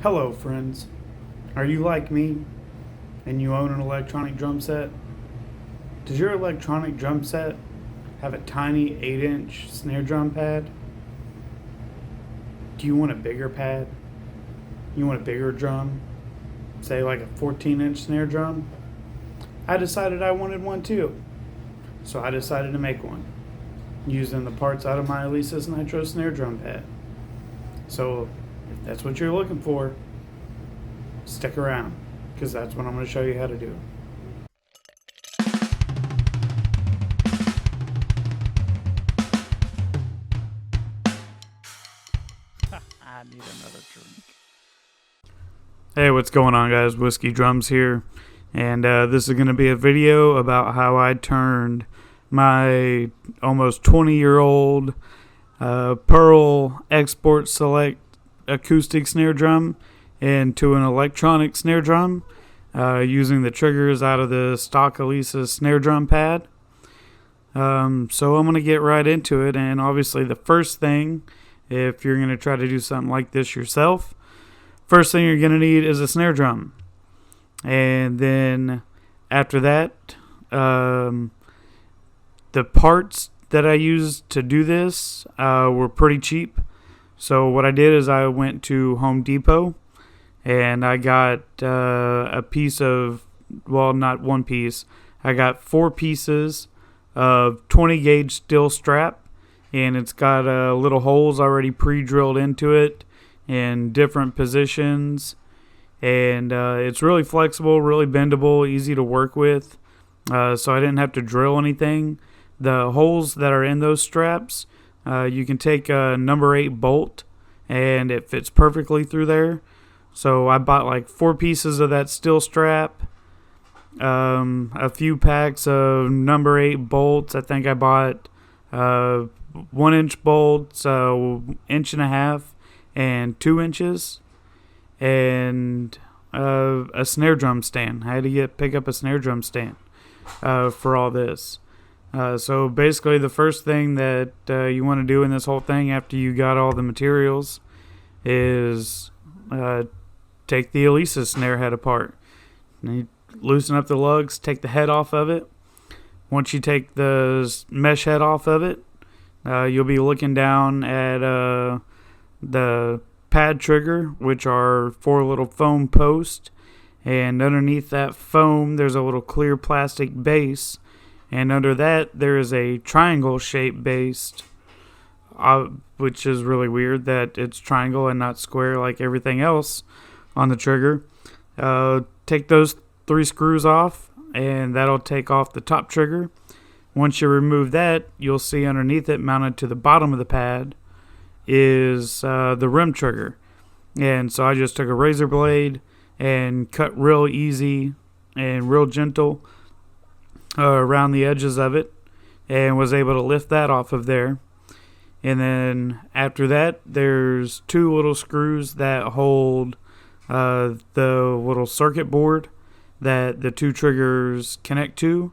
Hello friends, are you like me and you own an electronic drum set? Does your electronic drum set have a tiny 8-inch snare drum pad? Do you want a bigger pad? You want a bigger drum? Say like a 14-inch snare drum? I decided I wanted one too, so I decided to make one using the parts out of my Alesis nitro snare drum pad. So if that's what you're looking for, stick around, because that's what I'm going to show you how to do. I need another drink. Hey, what's going on, guys? Whiskey Drums here, and this is going to be a video about how I turned my almost 20-year-old Pearl Export Select acoustic snare drum into an electronic snare drum using the triggers out of the stock Alesis snare drum pad. So I'm going to get right into it, and obviously the first thing, if you're going to try to do something like this yourself, first thing you're going to need is a snare drum. And then after that, the parts that I used to do this were pretty cheap. So what I did is I went to Home Depot and I got a piece of, well, not one piece, I got 4 pieces of 20 gauge steel strap, and it's got little holes already pre-drilled into it in different positions, and it's really flexible, really bendable, easy to work with, so I didn't have to drill anything. The holes that are in those straps, you can take a number 8 bolt and it fits perfectly through there. So I bought like 4 pieces of that steel strap, a few packs of number 8 bolts. I think I bought 1-inch bolts, 1.5 inches and 2 inches, and a snare drum stand. I had to pick up a snare drum stand for all this. So basically the first thing that you want to do in this whole thing after you got all the materials is take the Alesis snare head apart. And you loosen up the lugs, take the head off of it. Once you take the mesh head off of it, you'll be looking down at the pad trigger, which are 4 little foam posts, and underneath that foam there's a little clear plastic base, and under that there is a triangle shape base, which is really weird that it's triangle and not square like everything else on the trigger. Take those 3 screws off, and that'll take off the top trigger. Once you remove that, you'll see underneath it, mounted to the bottom of the pad, is the rim trigger. And so I just took a razor blade and cut real easy and real gentle around the edges of it, and was able to lift that off of there. And then after that, there's 2 little screws that hold the little circuit board that the 2 triggers connect to,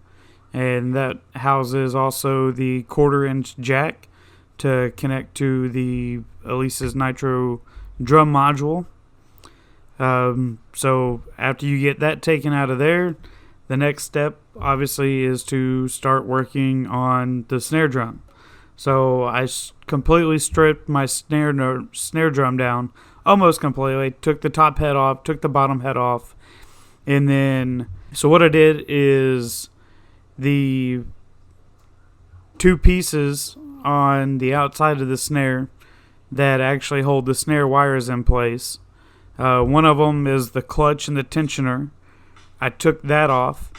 and that houses also the 1/4-inch jack to connect to the Alesis Nitro drum module. So after you get that taken out of there, the next step obviously is to start working on the snare drum. So I completely stripped my snare drum down, almost completely. Took the top head off, took the bottom head off, and then, so what I did is the 2 pieces on the outside of the snare that actually hold the snare wires in place. One of them is the clutch and the tensioner. I took that off,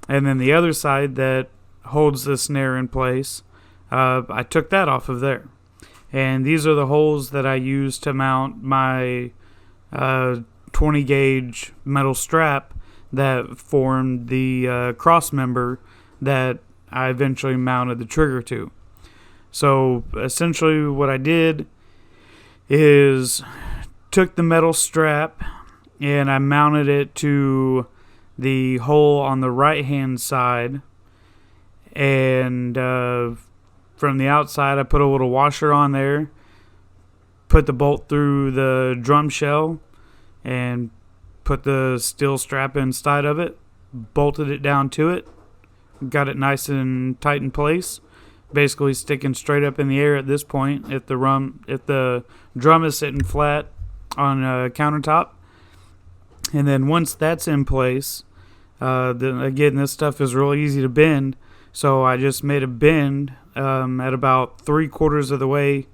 and then the other side that holds the snare in place, I took that off of there. And these are the holes that I used to mount my 20 gauge metal strap that formed the cross member that I eventually mounted the trigger to. So essentially what I did is took the metal strap and I mounted it to the hole on the right hand side, and from the outside I put a little washer on there, put the bolt through the drum shell, and put the steel strap inside of it, bolted it down to it, got it nice and tight in place, basically sticking straight up in the air at this point if the drum is sitting flat on a countertop. And then once that's in place, then again, this stuff is real easy to bend, so I just made a bend at about 3/4 of the way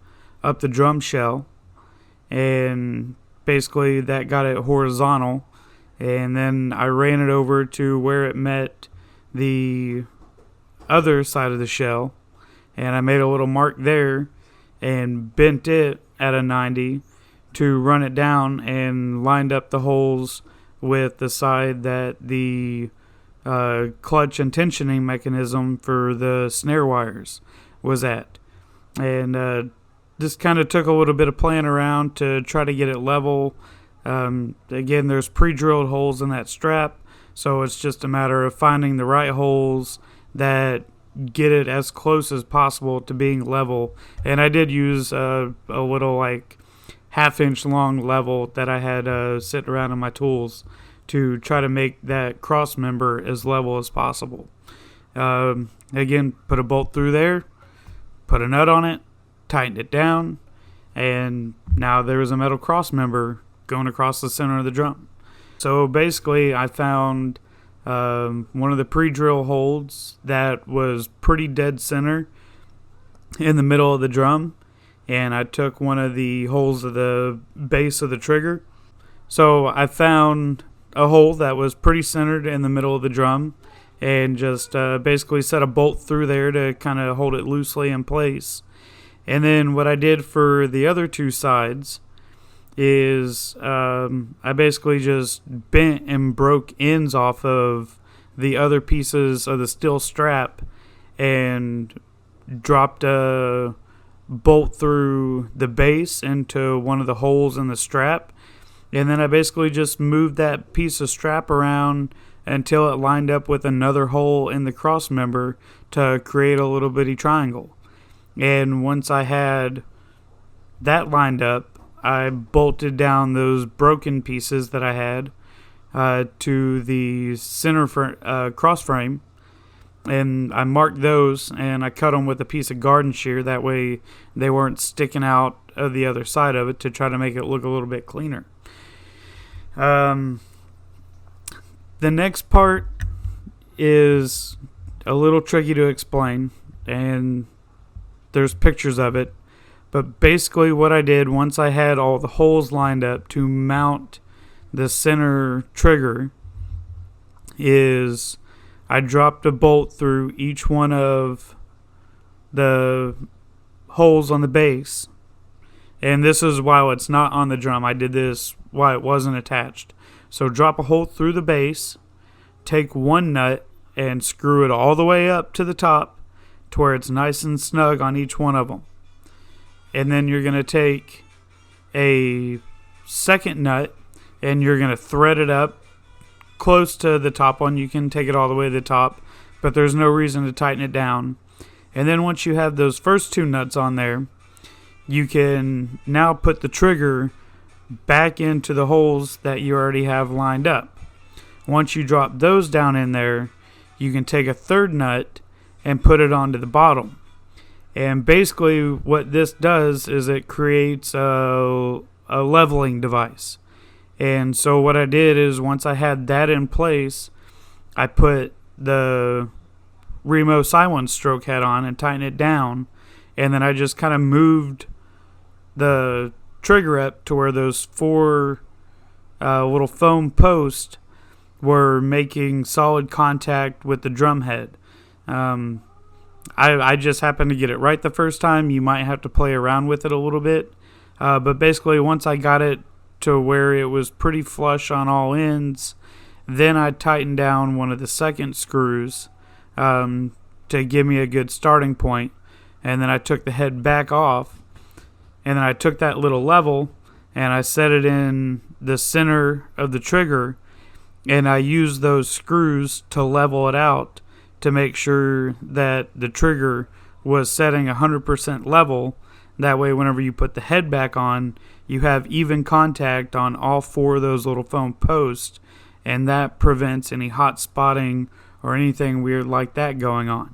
up the drum shell, and basically that got it horizontal. And then I ran it over to where it met the other side of the shell, and I made a little mark there and bent it at a 90 to run it down, and lined up the holes with the side that the clutch and tensioning mechanism for the snare wires was at. And just kind of took a little bit of playing around to try to get it level. Again, there's pre-drilled holes in that strap, so it's just a matter of finding the right holes that get it as close as possible to being level. And I did use a little like 1/2 inch long level that I had sitting around in my tools to try to make that cross member as level as possible. Again, put a bolt through there, put a nut on it, tightened it down, and now there's a metal cross member going across the center of the drum. So basically I found one of the pre-drill holes that was pretty dead center in the middle of the drum, and I took one of the holes of the base of the trigger. So I found a hole that was pretty centered in the middle of the drum, and just basically set a bolt through there to kind of hold it loosely in place. And then what I did for the other two sides is I basically just bent and broke ends off of the other pieces of the steel strap and dropped a bolt through the base into one of the holes in the strap. And then I basically just moved that piece of strap around until it lined up with another hole in the cross member to create a little bitty triangle. And once I had that lined up, I bolted down those broken pieces that I had to the center cross frame, and I marked those, and I cut them with a piece of garden shear. That way they weren't sticking out of the other side of it, to try to make it look a little bit cleaner. The next part is a little tricky to explain, and there's pictures of it. But basically what I did, once I had all the holes lined up to mount the center trigger, is I dropped a bolt through each one of the holes on the base. And this is while it's not on the drum. I did this while it wasn't attached. So drop a hole through the base, take one nut and screw it all the way up to the top to where it's nice and snug on each one of them. And then you're going to take a second nut and you're going to thread it up close to the top one. You can take it all the way to the top, but there's no reason to tighten it down. And then once you have those first two nuts on there, you can now put the trigger back into the holes that you already have lined up. Once you drop those down in there, you can take a third nut and put it onto the bottom. And basically what this does is it creates a leveling device. And so what I did is, once I had that in place, I put the Remo Silent stroke head on and tightened it down. And then I just kind of moved the trigger up to where those four little foam posts were making solid contact with the drum head. I just happened to get it right the first time. You might have to play around with it a little bit. But basically once I got it to where it was pretty flush on all ends, then I tightened down one of the second screws to give me a good starting point. And then I took the head back off, and then I took that little level and I set it in the center of the trigger, and I used those screws to level it out to make sure that the trigger was setting 100% level. That way, whenever you put the head back on, you have even contact on all 4 of those little foam posts, and that prevents any hot spotting or anything weird like that going on.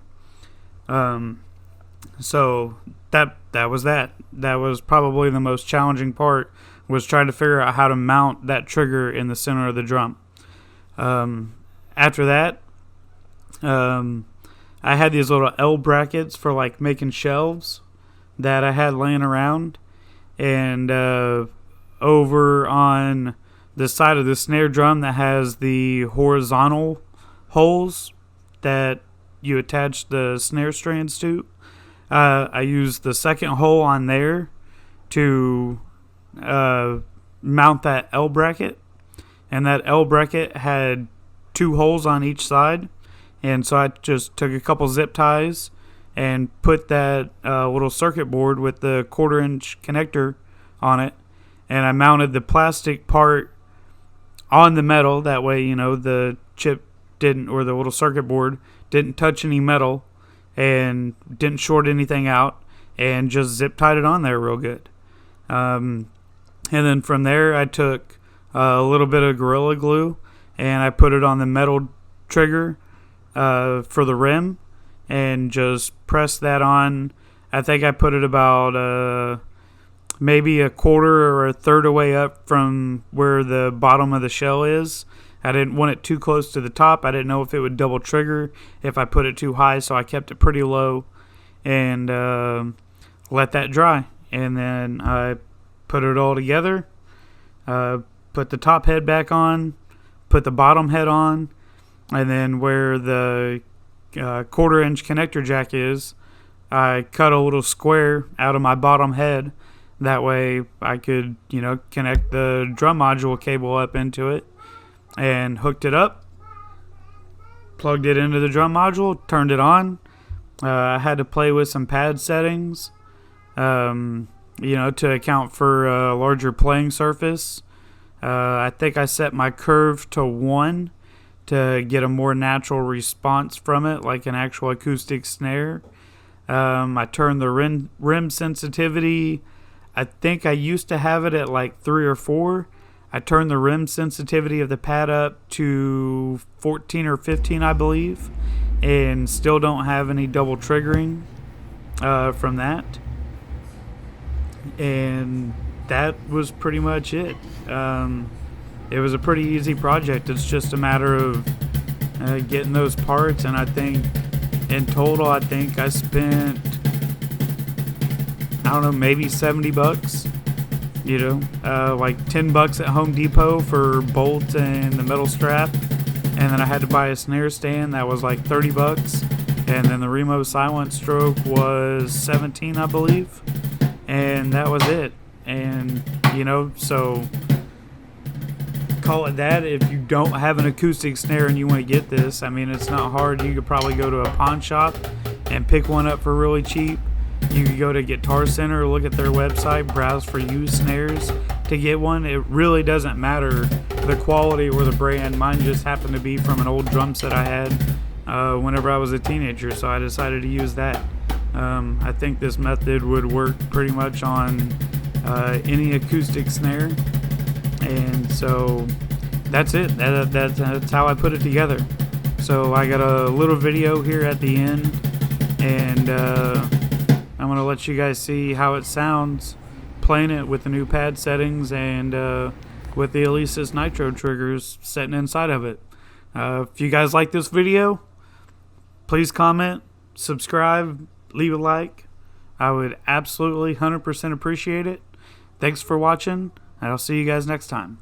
So that was that. That was probably the most challenging part, was trying to figure out how to mount that trigger in the center of the drum. After that, I had these little L brackets for like making shelves that I had laying around, and over on the side of the snare drum that has the horizontal holes that you attach the snare strands to, I used the second hole on there to mount that L bracket, and that L bracket had 2 holes on each side, and so I just took a couple zip ties and put that little circuit board with the 1/4-inch connector on it, and I mounted the plastic part on the metal. That way, you know, the chip didn't, or the little circuit board didn't touch any metal and didn't short anything out, and just zip tied it on there real good. And then from there, I took a little bit of Gorilla Glue and I put it on the metal trigger for the rim, and just pressed that on. I think I put it about maybe a 1/4 or a 1/3 away up from where the bottom of the shell is. I didn't want it too close to the top. I didn't know if it would double trigger if I put it too high, so I kept it pretty low and let that dry. And then I put it all together, put the top head back on, put the bottom head on, and then where the 1/4-inch connector jack is, I cut a little square out of my bottom head. That way I could, you know, connect the drum module cable up into it, and hooked it up, plugged it into the drum module, turned it on. I had to play with some pad settings, you know, to account for a larger playing surface. I think I set my curve to 1 to get a more natural response from it, like an actual acoustic snare. I turned the rim sensitivity. I think I used to have it at like 3 or 4. I turned the rim sensitivity of the pad up to 14 or 15, I believe, and still don't have any double triggering from that. And that was pretty much it. It was a pretty easy project. It's just a matter of getting those parts, and I think in total, I think I spent, I don't know, maybe $70. You know, like $10 at Home Depot for bolts and the metal strap, and then I had to buy a snare stand that was like $30, and then the Remo Silent Stroke was $17, I believe, and that was it. And you know, so call it that. If you don't have an acoustic snare and you want to get this, I mean, it's not hard. You could probably go to a pawn shop and pick one up for really cheap. You can go to Guitar Center, look at their website, browse for used snares to get one. It really doesn't matter the quality or the brand. Mine just happened to be from an old drum set I had whenever I was a teenager, so I decided to use that. I think this method would work pretty much on any acoustic snare, and so that's it. That's how I put it together. So I got a little video here at the end, and I'm going to let you guys see how it sounds playing it with the new pad settings and with the Alesis nitro triggers sitting inside of it. If you guys like this video, please comment, subscribe, leave a like. I would absolutely 100% appreciate it. Thanks for watching, and I'll see you guys next time.